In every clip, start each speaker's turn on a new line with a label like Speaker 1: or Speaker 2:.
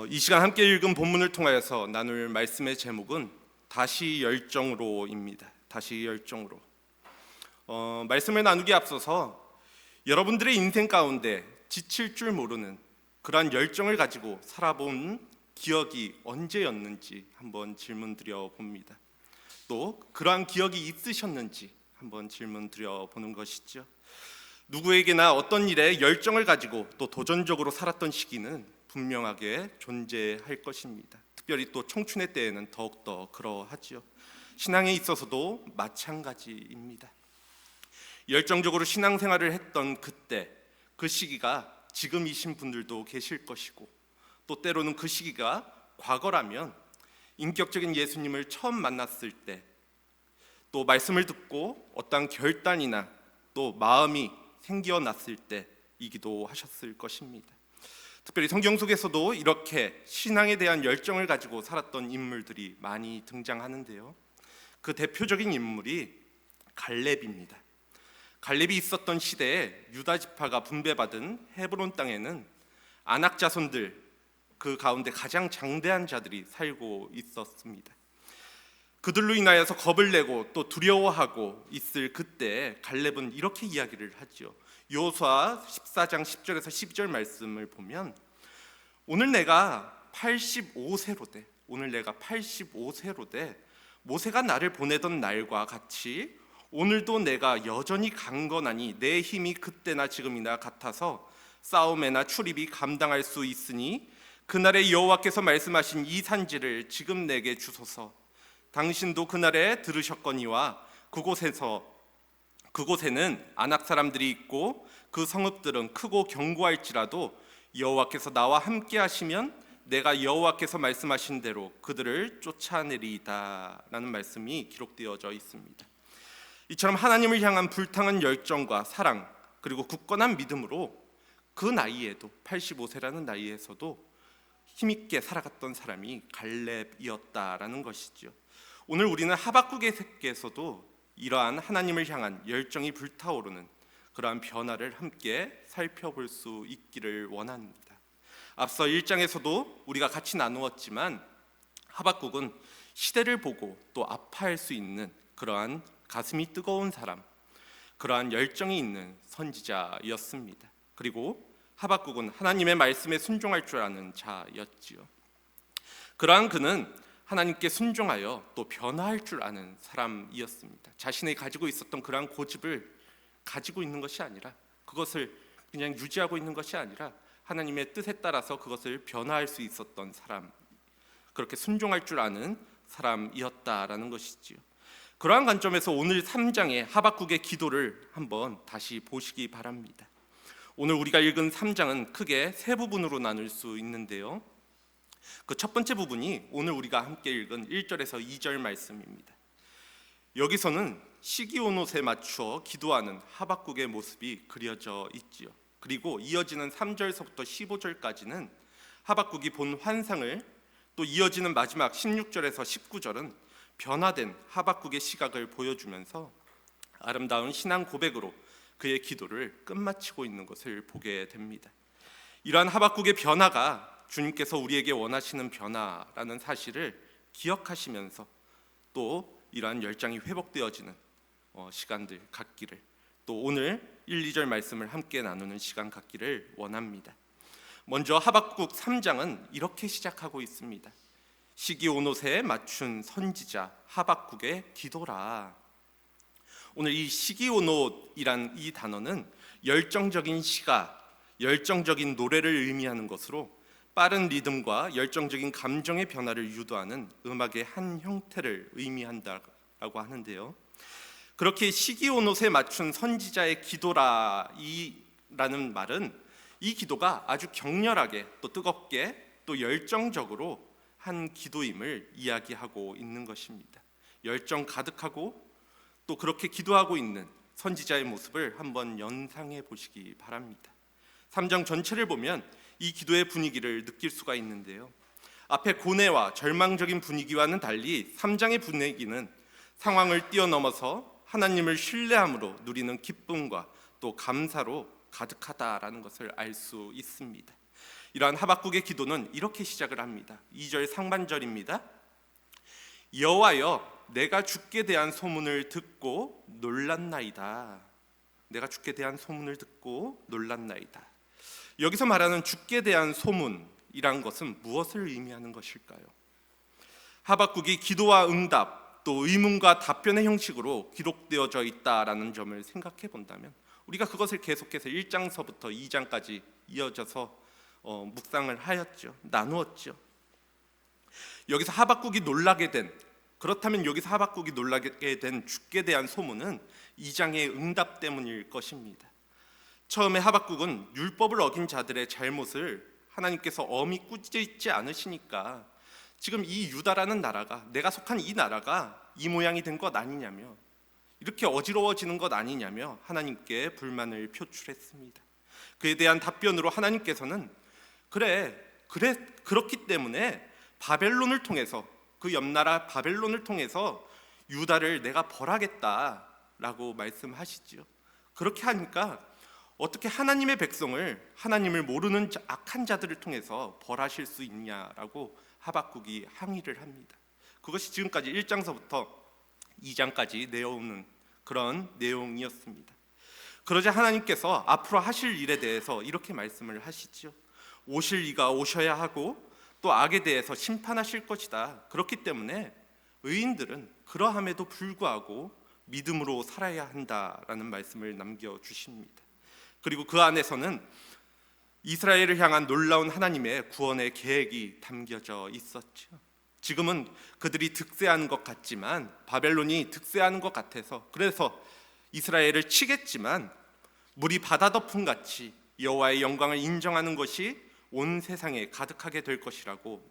Speaker 1: 이 시간 함께 읽은 본문을 통하여서 나눌 말씀의 제목은 다시 열정으로입니다. 다시 열정으로. 말씀을 나누기 앞서서 여러분들의 인생 가운데 지칠 줄 모르는 그러한 열정을 가지고 살아본 기억이 언제였는지 한번 질문 드려 봅니다. 또 그러한 기억이 있으셨는지 한번 질문 드려 보는 것이죠. 누구에게나 어떤 일에 열정을 가지고 또 도전적으로 살았던 시기는 분명하게 존재할 것입니다. 특별히 또 청춘의 때에는 더욱더 그러하지요. 신앙에 있어서도 마찬가지입니다. 열정적으로 신앙생활을 했던 그때, 그 시기가 지금이신 분들도 계실 것이고, 또 때로는 그 시기가 과거라면 인격적인 예수님을 처음 만났을 때, 또 말씀을 듣고 어떠한 결단이나 또 마음이 생겨났을 때이기도 하셨을 것입니다. 특별히 성경 속에서도 이렇게 신앙에 대한 열정을 가지고 살았던 인물들이 많이 등장하는데요. 그 대표적인 인물이 갈렙입니다. 갈렙이 있었던 시대에 유다 지파가 분배받은 헤브론 땅에는 아낙 자손들, 그 가운데 가장 장대한 자들이 살고 있었습니다. 그들로 인하여서 겁을 내고 또 두려워하고 있을 그때 갈렙은 이렇게 이야기를 하죠. 여호수아 14장 10절에서 12절 말씀을 보면 오늘 내가 85세로 돼 모세가 나를 보내던 날과 같이 오늘도 내가 여전히 강건하니 내 힘이 그때나 지금이나 같아서 싸움에나 출입이 감당할 수 있으니 그날에 여호와께서 말씀하신 이 산지를 지금 내게 주소서. 당신도 그날에 들으셨거니와 그곳에는 아낙 사람들이 있고 그 성읍들은 크고 견고할지라도 여호와께서 나와 함께 하시면 내가 여호와께서 말씀하신 대로 그들을 쫓아내리이다 라는 말씀이 기록되어져 있습니다. 이처럼 하나님을 향한 불타는 열정과 사랑 그리고 굳건한 믿음으로 그 나이에도 85세라는 나이에서도 힘있게 살아갔던 사람이 갈렙이었다라는 것이죠. 오늘 우리는 하박국에서도 이러한 하나님을 향한 열정이 불타오르는 그러한 변화를 함께 살펴볼 수 있기를 원합니다. 앞서 1장에서도 우리가 같이 나누었지만 하박국은 시대를 보고 또 아파할 수 있는 그러한 가슴이 뜨거운 사람, 그러한 열정이 있는 선지자였습니다. 그리고 하박국은 하나님의 말씀에 순종할 줄 아는 자였지요. 그러한 그는 하나님께 순종하여 또 변화할 줄 아는 사람이었습니다. 자신이 가지고 있었던 그러한 고집을 가지고 있는 것이 아니라 그것을 그냥 유지하고 있는 것이 아니라 하나님의 뜻에 따라서 그것을 변화할 수 있었던 사람, 그렇게 순종할 줄 아는 사람이었다라는 것이지요. 그러한 관점에서 오늘 3장의 하박국의 기도를 한번 다시 보시기 바랍니다. 오늘 우리가 읽은 3장은 크게 세 부분으로 나눌 수 있는데요. 그 첫 번째 부분이 오늘 우리가 함께 읽은 1절에서 2절 말씀입니다. 여기서는 시기온옷에 맞추어 기도하는 하박국의 모습이 그려져 있지요. 그리고 이어지는 3절서부터 15절까지는 하박국이 본 환상을, 또 이어지는 마지막 16절에서 19절은 변화된 하박국의 시각을 보여주면서 아름다운 신앙 고백으로 그의 기도를 끝마치고 있는 것을 보게 됩니다. 이러한 하박국의 변화가 주님께서 우리에게 원하시는 변화라는 사실을 기억하시면서 또 이러한 열정이 회복되어지는 시간들 갖기를, 또 오늘 1, 2절 말씀을 함께 나누는 시간 갖기를 원합니다. 먼저 하박국 3장은 이렇게 시작하고 있습니다. 시기온옷에 맞춘 선지자 하박국의 기도라. 오늘 이 시기온옷이란 이 단어는 열정적인 시가, 열정적인 노래를 의미하는 것으로 빠른 리듬과 열정적인 감정의 변화를 유도하는 음악의 한 형태를 의미한다라고 하는데요. 그렇게 시기온옷에 맞춘 선지자의 기도라라는 말은 이 기도가 아주 격렬하게 또 뜨겁게 또 열정적으로 한 기도임을 이야기하고 있는 것입니다. 열정 가득하고 또 그렇게 기도하고 있는 선지자의 모습을 한번 연상해 보시기 바랍니다. 3장 전체를 보면 이 기도의 분위기를 느낄 수가 있는데요. 앞에 고뇌와 절망적인 분위기와는 달리 3장의 분위기는 상황을 뛰어넘어서 하나님을 신뢰함으로 누리는 기쁨과 또 감사로 가득하다라는 것을 알 수 있습니다. 이러한 하박국의 기도는 이렇게 시작을 합니다. 2절 상반절입니다. 여호와여, 내가 주께 대한 소문을 듣고 놀랐나이다. 내가 주께 대한 소문을 듣고 놀랐나이다. 여기서 말하는 주께 대한 소문이란 것은 무엇을 의미하는 것일까요? 하박국이 기도와 응답 또 의문과 답변의 형식으로 기록되어져 있다라는 점을 생각해 본다면 우리가 그것을 계속해서 1장서부터 2장까지 이어져서 묵상을 하였죠. 나누었죠. 여기서 하박국이 놀라게 된, 그렇다면 여기서 하박국이 놀라게 된 주께 대한 소문은 2장의 응답 때문일 것입니다. 처음에 하박국은 율법을 어긴 자들의 잘못을 하나님께서 엄히 꾸짖지 않으시니까 지금 이 유다라는 나라가, 내가 속한 이 나라가 이 모양이 된 것 아니냐며, 이렇게 어지러워지는 것 아니냐며 하나님께 불만을 표출했습니다. 그에 대한 답변으로 하나님께서는 그렇기 때문에 바벨론을 통해서, 그 옆나라 바벨론을 통해서 유다를 내가 벌하겠다라고 말씀하시지요. 그렇게 하니까 어떻게 하나님의 백성을, 하나님을 모르는 악한 자들을 통해서 벌하실 수 있냐라고 하박국이 항의를 합니다. 그것이 지금까지 1장서부터 2장까지 내어오는 그런 내용이었습니다. 그러자 하나님께서 앞으로 하실 일에 대해서 이렇게 말씀을 하시죠. 오실 이가 오셔야 하고 또 악에 대해서 심판하실 것이다. 그렇기 때문에 의인들은 그러함에도 불구하고 믿음으로 살아야 한다라는 말씀을 남겨주십니다. 그리고 그 안에서는 이스라엘을 향한 놀라운 하나님의 구원의 계획이 담겨져 있었죠. 지금은 그들이 득세하는 것 같지만, 바벨론이 득세하는 것 같아서 그래서 이스라엘을 치겠지만 물이 바다 덮음 같이 여호와의 영광을 인정하는 것이 온 세상에 가득하게 될 것이라고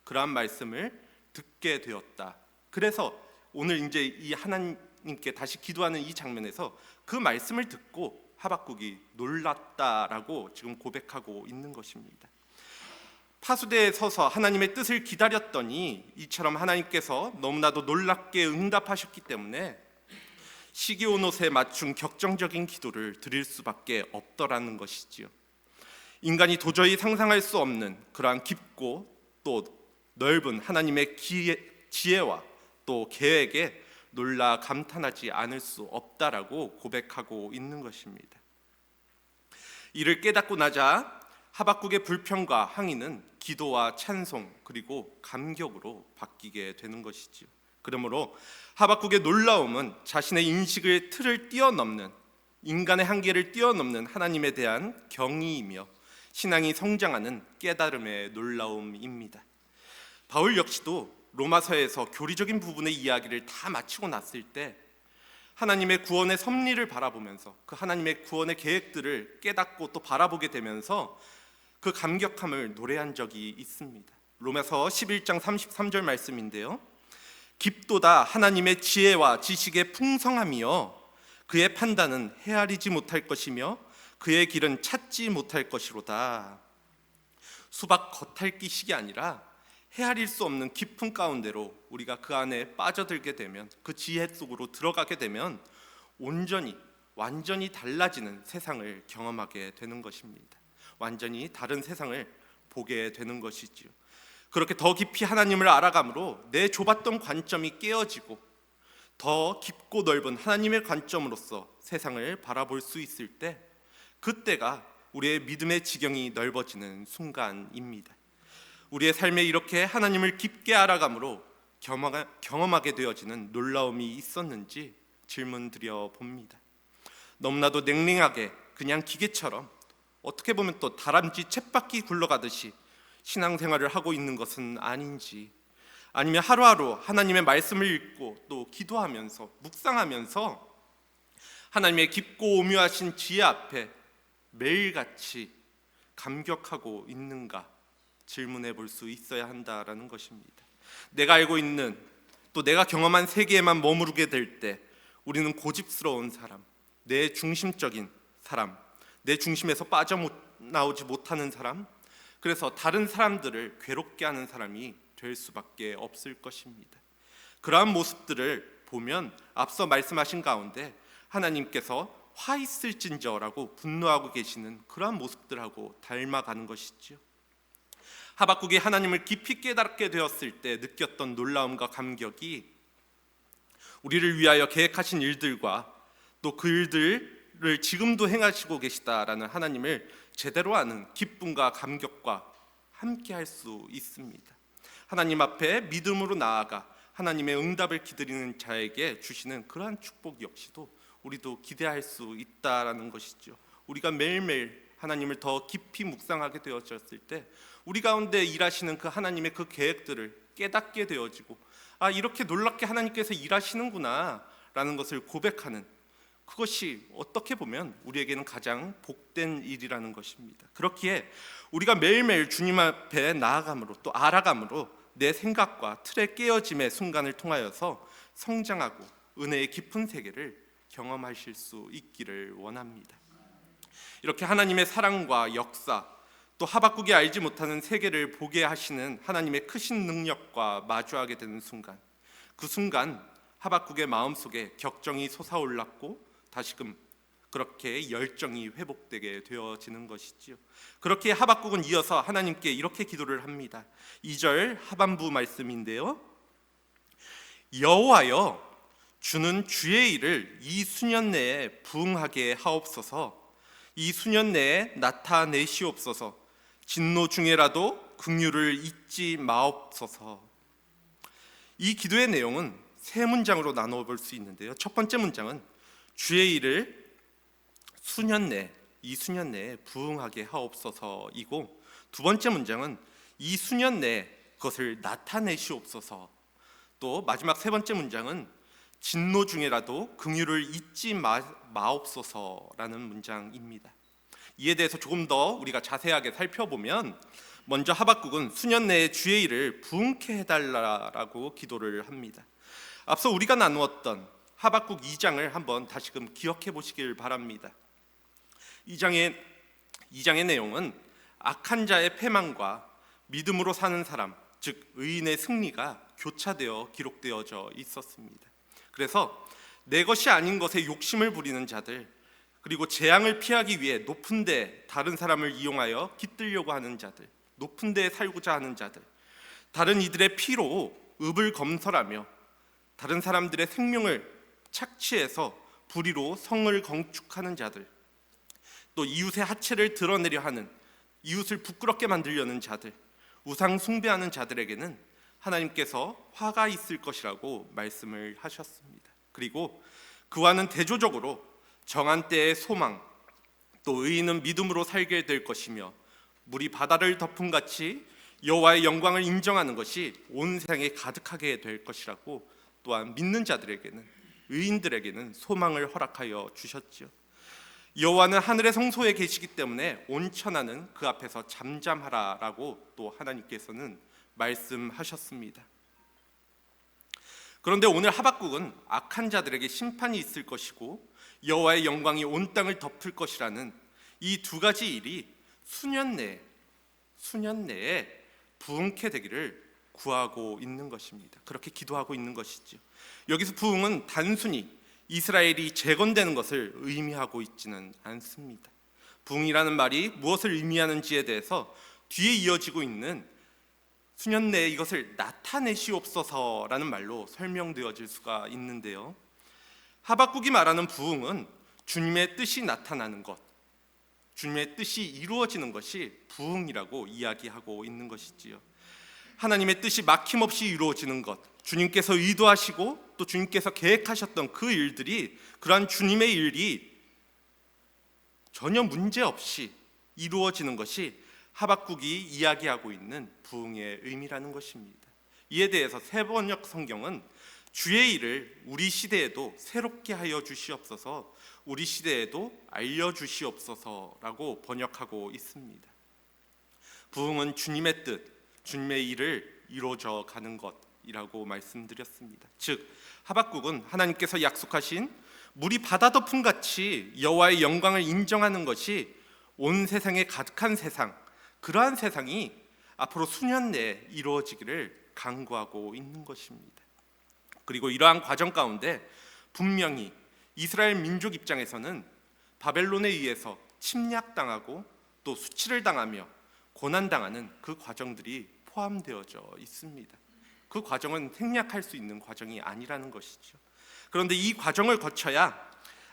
Speaker 1: 그러한 말씀을 듣게 되었다. 그래서 오늘 이제 이 하나님께 다시 기도하는 이 장면에서 그 말씀을 듣고 하박국이 놀랐다라고 지금 고백하고 있는 것입니다. 파수대에 서서 하나님의 뜻을 기다렸더니 이처럼 하나님께서 너무나도 놀랍게 응답하셨기 때문에 시기온옷에 맞춘 격정적인 기도를 드릴 수밖에 없더라는 것이지요. 인간이 도저히 상상할 수 없는 그러한 깊고 또 넓은 하나님의 지혜와 또 계획에 놀라 감탄하지 않을 수 없다라고 고백하고 있는 것입니다. 이를 깨닫고 나자 하박국의 불평과 항의는 기도와 찬송 그리고 감격으로 바뀌게 되는 것이지요. 그러므로 하박국의 놀라움은 자신의 인식의 틀을 뛰어넘는, 인간의 한계를 뛰어넘는 하나님에 대한 경의이며 신앙이 성장하는 깨달음의 놀라움입니다. 바울 역시도 로마서에서 교리적인 부분의 이야기를 다 마치고 났을 때 하나님의 구원의 섭리를 바라보면서 그 하나님의 구원의 계획들을 깨닫고 또 바라보게 되면서 그 감격함을 노래한 적이 있습니다. 로마서 11장 33절 말씀인데요. 깊도다 하나님의 지혜와 지식의 풍성함이여 그의 판단은 헤아리지 못할 것이며 그의 길은 찾지 못할 것이로다. 수박 겉핥기식이 아니라 헤아릴 수 없는 깊은 가운데로 우리가 그 안에 빠져들게 되면, 그 지혜 속으로 들어가게 되면 완전히 달라지는 세상을 경험하게 되는 것입니다. 완전히 다른 세상을 보게 되는 것이지요. 그렇게 더 깊이 하나님을 알아감으로 내 좁았던 관점이 깨어지고 더 깊고 넓은 하나님의 관점으로서 세상을 바라볼 수 있을 때, 그때가 우리의 믿음의 지경이 넓어지는 순간입니다. 우리의 삶에 이렇게 하나님을 깊게 알아감으로 경험하게 되어지는 놀라움이 있었는지 질문 드려 봅니다. 너무나도 냉랭하게 그냥 기계처럼 어떻게 보면 또 다람쥐 쳇바퀴 굴러가듯이 신앙생활을 하고 있는 것은 아닌지, 아니면 하루하루 하나님의 말씀을 읽고 또 기도하면서 묵상하면서 하나님의 깊고 오묘하신 지혜 앞에 매일같이 감격하고 있는가 질문해 볼 수 있어야 한다라는 것입니다. 내가 알고 있는 또 내가 경험한 세계에만 머무르게 될 때 우리는 고집스러운 사람, 내 중심적인 사람, 내 중심에서 빠져나오지 못하는 사람, 그래서 다른 사람들을 괴롭게 하는 사람이 될 수밖에 없을 것입니다. 그러한 모습들을 보면 앞서 말씀하신 가운데 하나님께서 화 있을진저라고 분노하고 계시는 그러한 모습들하고 닮아가는 것이지요. 하박국이 하나님을 깊이 깨닫게 되었을 때 느꼈던 놀라움과 감격이 우리를 위하여 계획하신 일들과 또 그 일들을 지금도 행하시고 계시다라는 하나님을 제대로 아는 기쁨과 감격과 함께 할 수 있습니다. 하나님 앞에 믿음으로 나아가 하나님의 응답을 기다리는 자에게 주시는 그러한 축복 역시도 우리도 기대할 수 있다라는 것이죠. 우리가 매일매일 하나님을 더 깊이 묵상하게 되어졌을 때 우리 가운데 일하시는 그 하나님의 그 계획들을 깨닫게 되어지고, 이렇게 놀랍게 하나님께서 일하시는구나 라는 것을 고백하는, 그것이 어떻게 보면 우리에게는 가장 복된 일이라는 것입니다. 그렇기에 우리가 매일매일 주님 앞에 나아감으로 또 알아감으로 내 생각과 틀에 깨어짐의 순간을 통하여서 성장하고 은혜의 깊은 세계를 경험하실 수 있기를 원합니다. 이렇게 하나님의 사랑과 역사, 또 하박국이 알지 못하는 세계를 보게 하시는 하나님의 크신 능력과 마주하게 되는 순간, 그 순간 하박국의 마음속에 격정이 솟아올랐고 다시금 그렇게 열정이 회복되게 되어지는 것이지요. 그렇게 하박국은 이어서 하나님께 이렇게 기도를 합니다. 2절 하반부 말씀인데요, 여호와여, 주는 주의 일을 이 수년 내에 부응하게 하옵소서. 이 수년 내에 나타내시옵소서. 진노 중에라도 긍휼을 잊지 마옵소서. 이 기도의 내용은 세 문장으로 나누어 볼 수 있는데요, 첫 번째 문장은 주의 일을 이 수년 내에 부응하게 하옵소서이고, 두 번째 문장은 이 수년 내에 그것을 나타내시옵소서. 또 마지막 세 번째 문장은 진노 중에라도 긍휼을 잊지 마옵소서라는 문장입니다. 이에 대해서 조금 더 우리가 자세하게 살펴보면, 먼저 하박국은 수년 내에 주의 일을 부응케 해달라고 기도를 합니다. 앞서 우리가 나누었던 하박국 2장을 한번 다시금 기억해 보시길 바랍니다. 2장의 내용은 악한 자의 패망과 믿음으로 사는 사람, 즉 의인의 승리가 교차되어 기록되어져 있었습니다. 그래서 내 것이 아닌 것에 욕심을 부리는 자들, 그리고 재앙을 피하기 위해 높은 데 다른 사람을 이용하여 깃들려고 하는 자들, 높은 데에 살고자 하는 자들, 다른 이들의 피로 읍을 검설하며 다른 사람들의 생명을 착취해서 불의로 성을 건축하는 자들, 또 이웃의 하체를 드러내려 하는, 이웃을 부끄럽게 만들려는 자들, 우상 숭배하는 자들에게는 하나님께서 화가 있을 것이라고 말씀을 하셨습니다. 그리고 그와는 대조적으로 정한 때의 소망, 또 의인은 믿음으로 살게 될 것이며 물이 바다를 덮음 같이 여호와의 영광을 인정하는 것이 온 세상에 가득하게 될 것이라고, 또한 믿는 자들에게는, 의인들에게는 소망을 허락하여 주셨지요. 여호와는 하늘의 성소에 계시기 때문에 온 천하는 그 앞에서 잠잠하라라고 또 하나님께서는 말씀하셨습니다. 그런데 오늘 하박국은 악한 자들에게 심판이 있을 것이고 여호와의 영광이 온 땅을 덮을 것이라는 이 두 가지 일이 수년 내에 부응케 되기를 구하고 있는 것입니다. 그렇게 기도하고 있는 것이죠. 여기서 부응은 단순히 이스라엘이 재건되는 것을 의미하고 있지는 않습니다. 부응이라는 말이 무엇을 의미하는지에 대해서 뒤에 이어지고 있는 수년 내에 이것을 나타내시옵소서라는 말로 설명되어질 수가 있는데요, 하박국이 말하는 부응은 주님의 뜻이 나타나는 것, 주님의 뜻이 이루어지는 것이 부응이라고 이야기하고 있는 것이지요. 하나님의 뜻이 막힘없이 이루어지는 것, 주님께서 의도하시고 또 주님께서 계획하셨던 그 일들이, 그러한 주님의 일이 전혀 문제없이 이루어지는 것이 하박국이 이야기하고 있는 부응의 의미라는 것입니다. 이에 대해서 새번역 성경은 주의 일을 우리 시대에도 새롭게 하여 주시옵소서, 우리 시대에도 알려주시옵소서라고 번역하고 있습니다. 부응은 주님의 뜻, 주님의 일을 이루어져 가는 것이라고 말씀드렸습니다. 즉 하박국은 하나님께서 약속하신 물이 바다 덮음 같이 여호와의 영광을 인정하는 것이 온 세상에 가득한 세상, 그러한 세상이 앞으로 수년 내에 이루어지기를 간구하고 있는 것입니다. 그리고 이러한 과정 가운데 분명히 이스라엘 민족 입장에서는 바벨론에 의해서 침략당하고 또 수치를 당하며 고난당하는 그 과정들이 포함되어져 있습니다. 그 과정은 생략할 수 있는 과정이 아니라는 것이죠. 그런데 이 과정을 거쳐야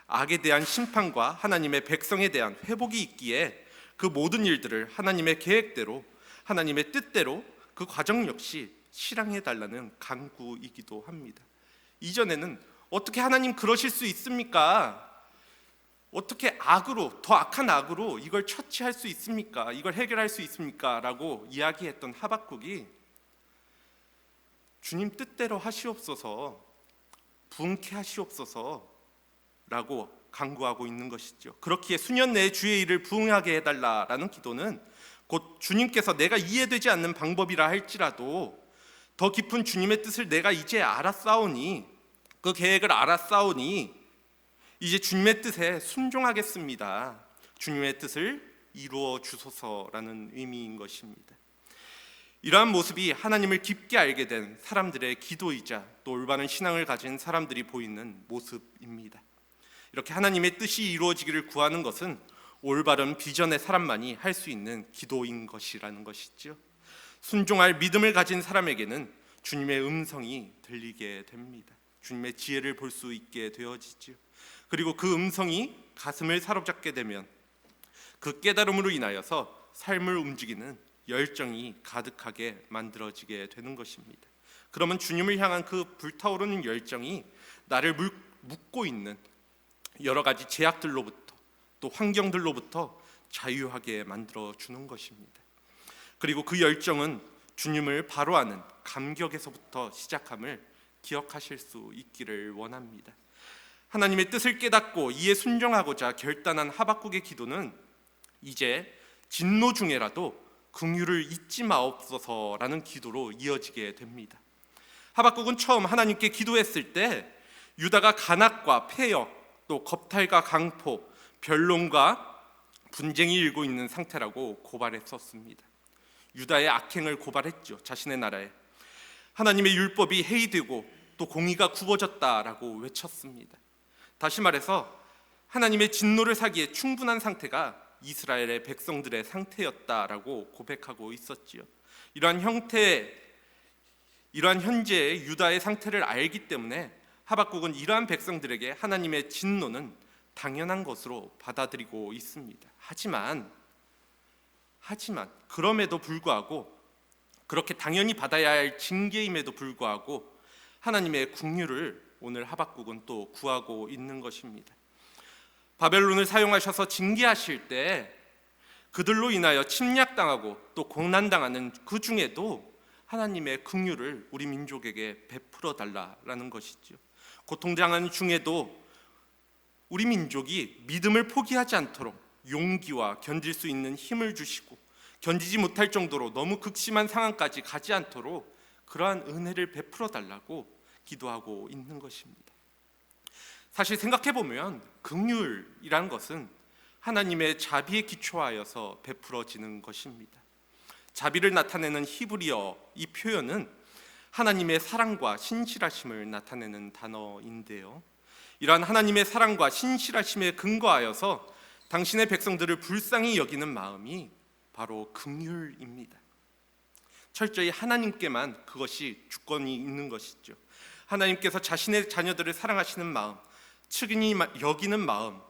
Speaker 1: 악에 대한 심판과 하나님의 백성에 대한 회복이 있기에 그 모든 일들을 하나님의 계획대로, 하나님의 뜻대로 그 과정 역시 실행해 달라는 간구이기도 합니다. 이전에는 어떻게 하나님 그러실 수 있습니까? 어떻게 악으로, 더 악한 악으로 이걸 처치할 수 있습니까? 이걸 해결할 수 있습니까? 라고 이야기했던 하박국이 주님 뜻대로 하시옵소서, 부응케 하시옵소서 라고 간구하고 있는 것이죠. 그렇기에 수년 내에 주의 일을 부응하게 해달라라는 기도는 곧 주님께서 내가 이해되지 않는 방법이라 할지라도 더 깊은 주님의 뜻을 내가 이제 알았사오니, 그 계획을 알았사오니 이제 주님의 뜻에 순종하겠습니다. 주님의 뜻을 이루어 주소서라는 의미인 것입니다. 이러한 모습이 하나님을 깊게 알게 된 사람들의 기도이자 또 올바른 신앙을 가진 사람들이 보이는 모습입니다. 이렇게 하나님의 뜻이 이루어지기를 구하는 것은 올바른 비전의 사람만이 할 수 있는 기도인 것이라는 것이죠. 순종할 믿음을 가진 사람에게는 주님의 음성이 들리게 됩니다. 주님의 지혜를 볼 수 있게 되어지죠. 그리고 그 음성이 가슴을 사로잡게 되면 그 깨달음으로 인하여서 삶을 움직이는 열정이 가득하게 만들어지게 되는 것입니다. 그러면 주님을 향한 그 불타오르는 열정이 나를 묶고 있는 여러 가지 제약들로부터 또 환경들로부터 자유하게 만들어주는 것입니다. 그리고 그 열정은 주님을 바로 아는 감격에서부터 시작함을 기억하실 수 있기를 원합니다. 하나님의 뜻을 깨닫고 이에 순종하고자 결단한 하박국의 기도는 이제 진노 중에라도 긍휼을 잊지 마옵소서라는 기도로 이어지게 됩니다. 하박국은 처음 하나님께 기도했을 때 유다가 간악과 폐역, 또 겁탈과 강포, 변론과 분쟁이 일고 있는 상태라고 고발했었습니다. 유다의 악행을 고발했죠. 자신의 나라에 하나님의 율법이 해이되고 또 공의가 굽어졌다라고 외쳤습니다. 다시 말해서 하나님의 진노를 사기에 충분한 상태가 이스라엘의 백성들의 상태였다라고 고백하고 있었지요. 이러한 현재의 유다의 상태를 알기 때문에 하박국은 이러한 백성들에게 하나님의 진노는 당연한 것으로 받아들이고 있습니다. 하지만 그럼에도 불구하고, 그렇게 당연히 받아야 할 징계임에도 불구하고 하나님의 긍휼을 오늘 하박국은 또 구하고 있는 것입니다. 바벨론을 사용하셔서 징계하실 때 그들로 인하여 침략당하고 또 고난당하는 그 중에도 하나님의 긍휼을 우리 민족에게 베풀어 달라라는 것이죠. 고통당하는 중에도 우리 민족이 믿음을 포기하지 않도록 용기와 견딜 수 있는 힘을 주시고, 견디지 못할 정도로 너무 극심한 상황까지 가지 않도록 그러한 은혜를 베풀어 달라고 기도하고 있는 것입니다. 사실 생각해보면 긍휼이라는 것은 하나님의 자비에 기초하여서 베풀어지는 것입니다. 자비를 나타내는 히브리어 이 표현은 하나님의 사랑과 신실하심을 나타내는 단어인데요, 이러한 하나님의 사랑과 신실하심에 근거하여서 당신의 백성들을 불쌍히 여기는 마음이 바로 긍휼입니다. 철저히 하나님께만 그것이 주권이 있는 것이죠. 하나님께서 자신의 자녀들을 사랑하시는 마음, 측은히 여기는 마음,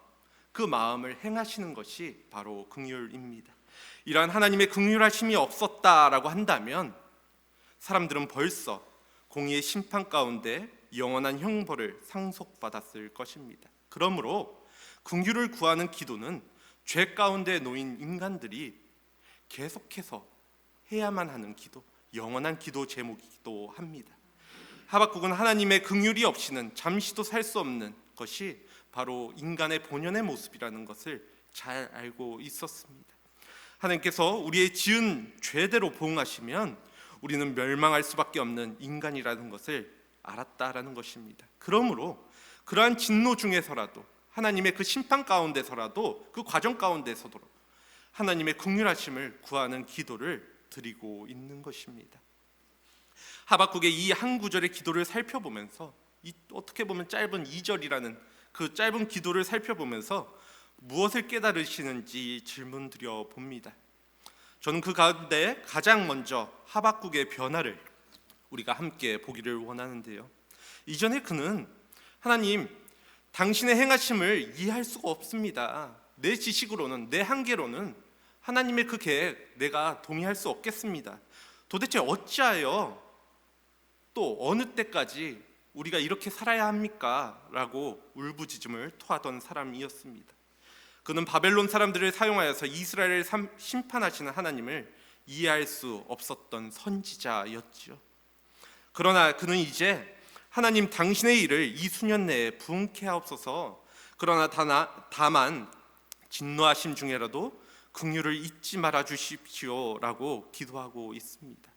Speaker 1: 그 마음을 행하시는 것이 바로 긍휼입니다. 이러한 하나님의 긍휼하심이 없었다라고 한다면 사람들은 벌써 공의의 심판 가운데 영원한 형벌을 상속받았을 것입니다. 그러므로 긍휼을 구하는 기도는 죄 가운데 놓인 인간들이 계속해서 해야만 하는 기도, 영원한 기도 제목이기도 합니다. 하박국은 하나님의 긍휼이 없이는 잠시도 살 수 없는 것이 바로 인간의 본연의 모습이라는 것을 잘 알고 있었습니다. 하나님께서 우리의 지은 죄대로 보응하시면 우리는 멸망할 수밖에 없는 인간이라는 것을 알았다라는 것입니다. 그러므로 그러한 진노 중에서라도, 하나님의 그 심판 가운데서라도, 그 과정 가운데서도 하나님의 긍휼하심을 구하는 기도를 드리고 있는 것입니다. 하박국의 이 한 구절의 기도를 살펴보면서, 어떻게 보면 짧은 2절이라는 그 짧은 기도를 살펴보면서 무엇을 깨달으시는지 질문 드려 봅니다. 저는 그 가운데 가장 먼저 하박국의 변화를 우리가 함께 보기를 원하는데요. 이전에 그는 하나님, 당신의 행하심을 이해할 수가 없습니다. 내 지식으로는, 내 한계로는 하나님의 그 계획 내가 동의할 수 없겠습니다. 도대체 어찌하여 또 어느 때까지 우리가 이렇게 살아야 합니까? 라고 울부짖음을 토하던 사람이었습니다. 그는 바벨론 사람들을 사용하여서 이스라엘을 심판하시는 하나님을 이해할 수 없었던 선지자였지요. 그러나 그는 이제 하나님, 당신의 일을 이 수년 내에 부응케 하옵소서. 그러나 다만 진노하심 중에라도 긍휼을 잊지 말아 주십시오라고 기도하고 있습니다.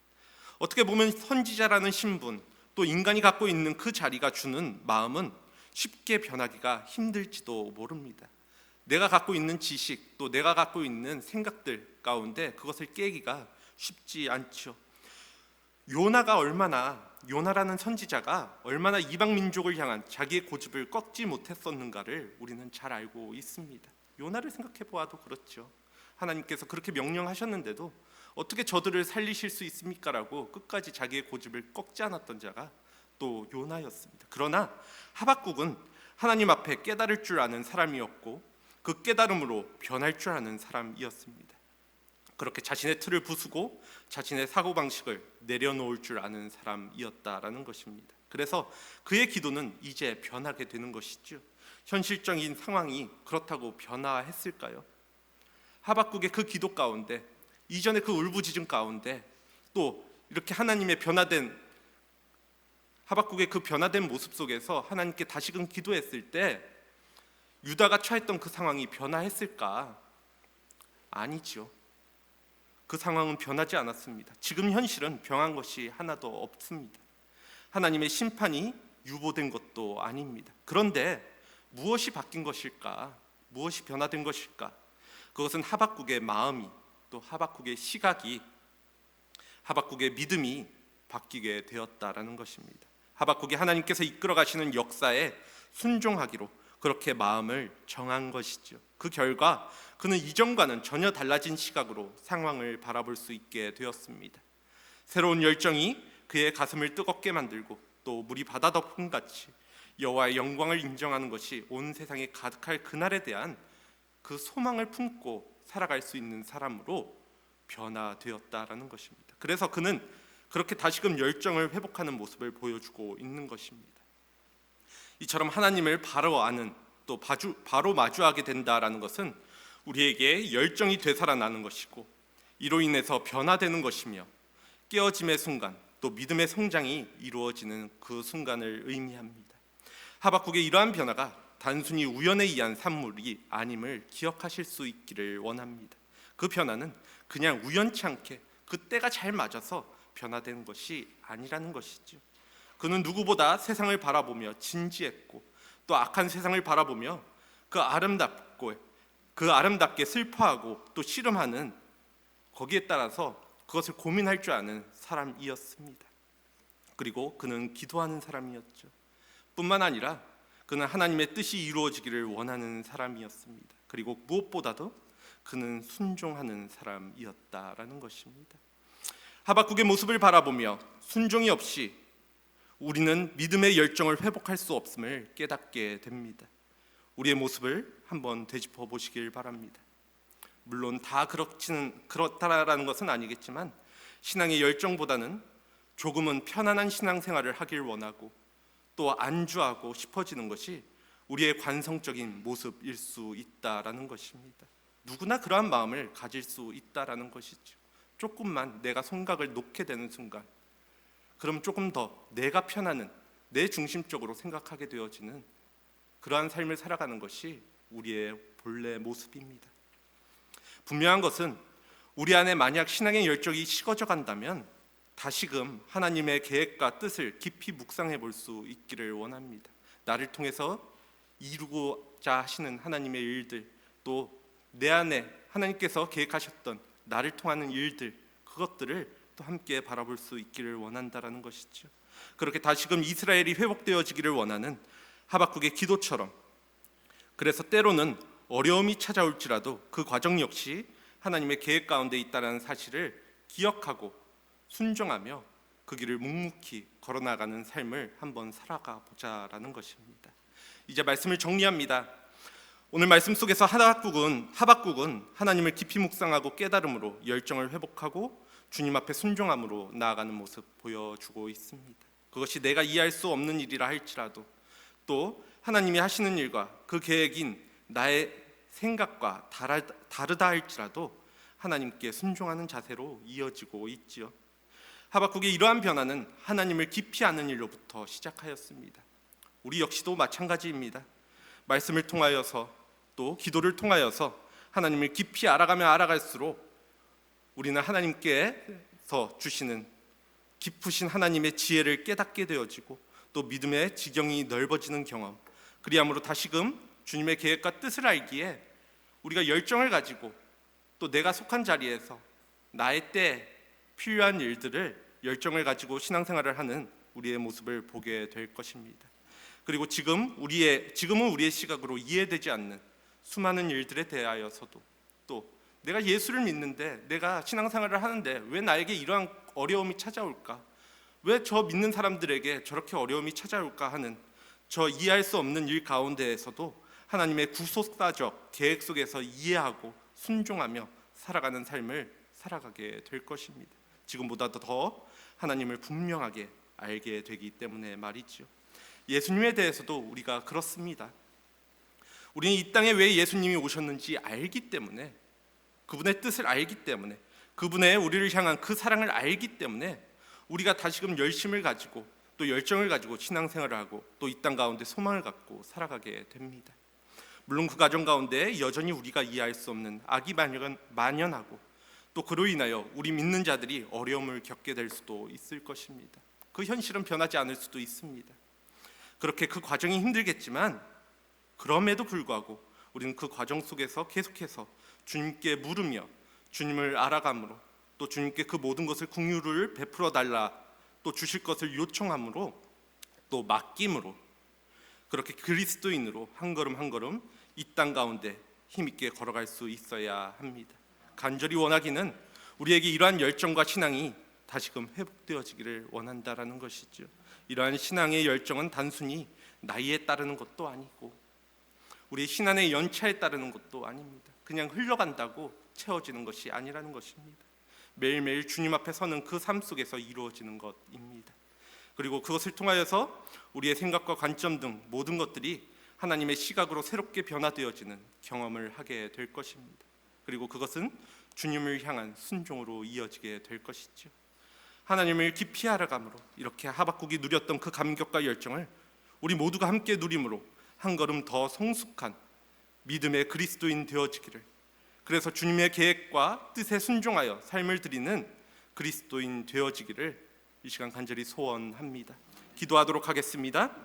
Speaker 1: 어떻게 보면 선지자라는 신분, 또 인간이 갖고 있는 그 자리가 주는 마음은 쉽게 변하기가 힘들지도 모릅니다. 내가 갖고 있는 지식, 또 내가 갖고 있는 생각들 가운데 그것을 깨기가 쉽지 않죠. 요나라는 선지자가 얼마나 이방 민족을 향한 자기의 고집을 꺾지 못했었는가를 우리는 잘 알고 있습니다. 요나를 생각해 보아도 그렇죠. 하나님께서 그렇게 명령하셨는데도 어떻게 저들을 살리실 수 있습니까라고 끝까지 자기의 고집을 꺾지 않았던 자가 또 요나였습니다. 그러나 하박국은 하나님 앞에 깨달을 줄 아는 사람이었고 그 깨달음으로 변할 줄 아는 사람이었습니다. 그렇게 자신의 틀을 부수고 자신의 사고방식을 내려놓을 줄 아는 사람이었다라는 것입니다. 그래서 그의 기도는 이제 변하게 되는 것이죠. 현실적인 상황이 그렇다고 변화했을까요? 하박국의 그 기도 가운데, 이전의 그 울부짖음 가운데 또 이렇게 하박국의 그 변화된 모습 속에서 하나님께 다시금 기도했을 때 유다가 처했던 그 상황이 변화했을까? 아니죠. 그 상황은 변하지 않았습니다. 지금 현실은 변한 것이 하나도 없습니다. 하나님의 심판이 유보된 것도 아닙니다. 그런데 무엇이 바뀐 것일까? 무엇이 변화된 것일까? 그것은 하박국의 마음이, 또 하박국의 시각이, 하박국의 믿음이 바뀌게 되었다라는 것입니다. 하박국이 하나님께서 이끌어 가시는 역사에 순종하기로 그렇게 마음을 정한 것이죠. 그 결과 그는 이전과는 전혀 달라진 시각으로 상황을 바라볼 수 있게 되었습니다. 새로운 열정이 그의 가슴을 뜨겁게 만들고 또 물이 바다 덮음같이 여호와의 영광을 인정하는 것이 온 세상에 가득할 그날에 대한 그 소망을 품고 살아갈 수 있는 사람으로 변화되었다라는 것입니다. 그래서 그는 그렇게 다시금 열정을 회복하는 모습을 보여주고 있는 것입니다. 이처럼 하나님을 바로 아는, 또 바로 마주하게 된다라는 것은 우리에게 열정이 되살아나는 것이고 이로 인해서 변화되는 것이며 깨어짐의 순간, 또 믿음의 성장이 이루어지는 그 순간을 의미합니다. 하박국의 이러한 변화가 단순히 우연에 의한 산물이 아님을 기억하실 수 있기를 원합니다. 그 변화는 그냥 우연치 않게 그 때가 잘 맞아서 변화된 것이 아니라는 것이죠. 그는 누구보다 세상을 바라보며 진지했고 또 악한 세상을 바라보며 그 아름답게 슬퍼하고 또 씨름하는, 거기에 따라서 그것을 고민할 줄 아는 사람이었습니다. 그리고 그는 기도하는 사람이었죠. 뿐만 아니라 그는 하나님의 뜻이 이루어지기를 원하는 사람이었습니다. 그리고 무엇보다도 그는 순종하는 사람이었다라는 것입니다. 하박국의 모습을 바라보며 순종이 없이 우리는 믿음의 열정을 회복할 수 없음을 깨닫게 됩니다. 우리의 모습을 한번 되짚어 보시길 바랍니다. 물론 다 그렇다라는 것은 아니겠지만 신앙의 열정보다는 조금은 편안한 신앙생활을 하길 원하고 또 안주하고 싶어지는 것이 우리의 관성적인 모습일 수 있다라는 것입니다. 누구나 그러한 마음을 가질 수 있다라는 것이죠. 조금만 내가 손각을 놓게 되는 순간, 그럼 조금 더 내가 편안한, 내 중심적으로 생각하게 되어지는 그러한 삶을 살아가는 것이 우리의 본래 모습입니다. 분명한 것은 우리 안에 만약 신앙의 열정이 식어져 간다면 다시금 하나님의 계획과 뜻을 깊이 묵상해 볼 수 있기를 원합니다. 나를 통해서 이루고자 하시는 하나님의 일들, 또 내 안에 하나님께서 계획하셨던 나를 통하는 일들, 그것들을 또 함께 바라볼 수 있기를 원한다라는 것이죠. 그렇게 다시금 이스라엘이 회복되어지기를 원하는 하박국의 기도처럼, 그래서 때로는 어려움이 찾아올지라도 그 과정 역시 하나님의 계획 가운데 있다는 사실을 기억하고 순종하며 그 길을 묵묵히 걸어나가는 삶을 한번 살아가 보자라는 것입니다. 이제 말씀을 정리합니다. 오늘 말씀 속에서 하박국은 하나님을 깊이 묵상하고 깨달음으로 열정을 회복하고 주님 앞에 순종함으로 나아가는 모습 보여주고 있습니다. 그것이 내가 이해할 수 없는 일이라 할지라도 또 하나님이 하시는 일과 그 계획인 나의 생각과 다르다 할지라도 하나님께 순종하는 자세로 이어지고 있지요. 하박국의 이러한 변화는 하나님을 깊이 아는 일로부터 시작하였습니다. 우리 역시도 마찬가지입니다. 말씀을 통하여서 또 기도를 통하여서 하나님을 깊이 알아가면 알아갈수록 우리는 하나님께서 주시는 깊으신 하나님의 지혜를 깨닫게 되어지고 또 믿음의 지경이 넓어지는 경험, 그리함으로 다시금 주님의 계획과 뜻을 알기에 우리가 열정을 가지고 또 내가 속한 자리에서 나의 때에 필요한 일들을 열정을 가지고 신앙생활을 하는 우리의 모습을 보게 될 것입니다. 그리고 지금은 우리의 시각으로 이해되지 않는 수많은 일들에 대하여서도 또 내가 예수를 믿는데, 내가 신앙생활을 하는데 왜 나에게 이러한 어려움이 찾아올까? 왜 저 믿는 사람들에게 저렇게 어려움이 찾아올까 하는 저 이해할 수 없는 일 가운데에서도 하나님의 구속사적 계획 속에서 이해하고 순종하며 살아가는 삶을 살아가게 될 것입니다. 지금보다도 더 하나님을 분명하게 알게 되기 때문에 말이죠. 예수님에 대해서도 우리가 그렇습니다. 우리는 이 땅에 왜 예수님이 오셨는지 알기 때문에, 그분의 뜻을 알기 때문에, 그분의 우리를 향한 그 사랑을 알기 때문에 우리가 다시금 열심을 가지고 또 열정을 가지고 신앙생활을 하고 또 이 땅 가운데 소망을 갖고 살아가게 됩니다. 물론 그 과정 가운데 여전히 우리가 이해할 수 없는 악이 만연하고 또 그로 인하여 우리 믿는 자들이 어려움을 겪게 될 수도 있을 것입니다. 그 현실은 변하지 않을 수도 있습니다. 그렇게 그 과정이 힘들겠지만 그럼에도 불구하고 우리는 그 과정 속에서 계속해서 주님께 물으며 주님을 알아감으로 또 주님께 그 모든 것을 긍휼을 베풀어 달라 또 주실 것을 요청함으로 또 맡김으로 그렇게 그리스도인으로 한 걸음 한 걸음 이 땅 가운데 힘있게 걸어갈 수 있어야 합니다. 간절히 원하기는 우리에게 이러한 열정과 신앙이 다시금 회복되어지기를 원한다라는 것이죠. 이러한 신앙의 열정은 단순히 나이에 따르는 것도 아니고 우리의 신앙의 연차에 따르는 것도 아닙니다. 그냥 흘러간다고 채워지는 것이 아니라는 것입니다. 매일매일 주님 앞에 서는 그 삶 속에서 이루어지는 것입니다. 그리고 그것을 통하여서 우리의 생각과 관점 등 모든 것들이 하나님의 시각으로 새롭게 변화되어지는 경험을 하게 될 것입니다. 그리고 그것은 주님을 향한 순종으로 이어지게 될 것이죠. 하나님을 깊이 알아감으로 이렇게 하박국이 누렸던 그 감격과 열정을 우리 모두가 함께 누림으로 한 걸음 더 성숙한 믿음의 그리스도인 되어지기를, 그래서 주님의 계획과 뜻에 순종하여 삶을 드리는 그리스도인 되어지기를 이 시간 간절히 소원합니다. 기도하도록 하겠습니다.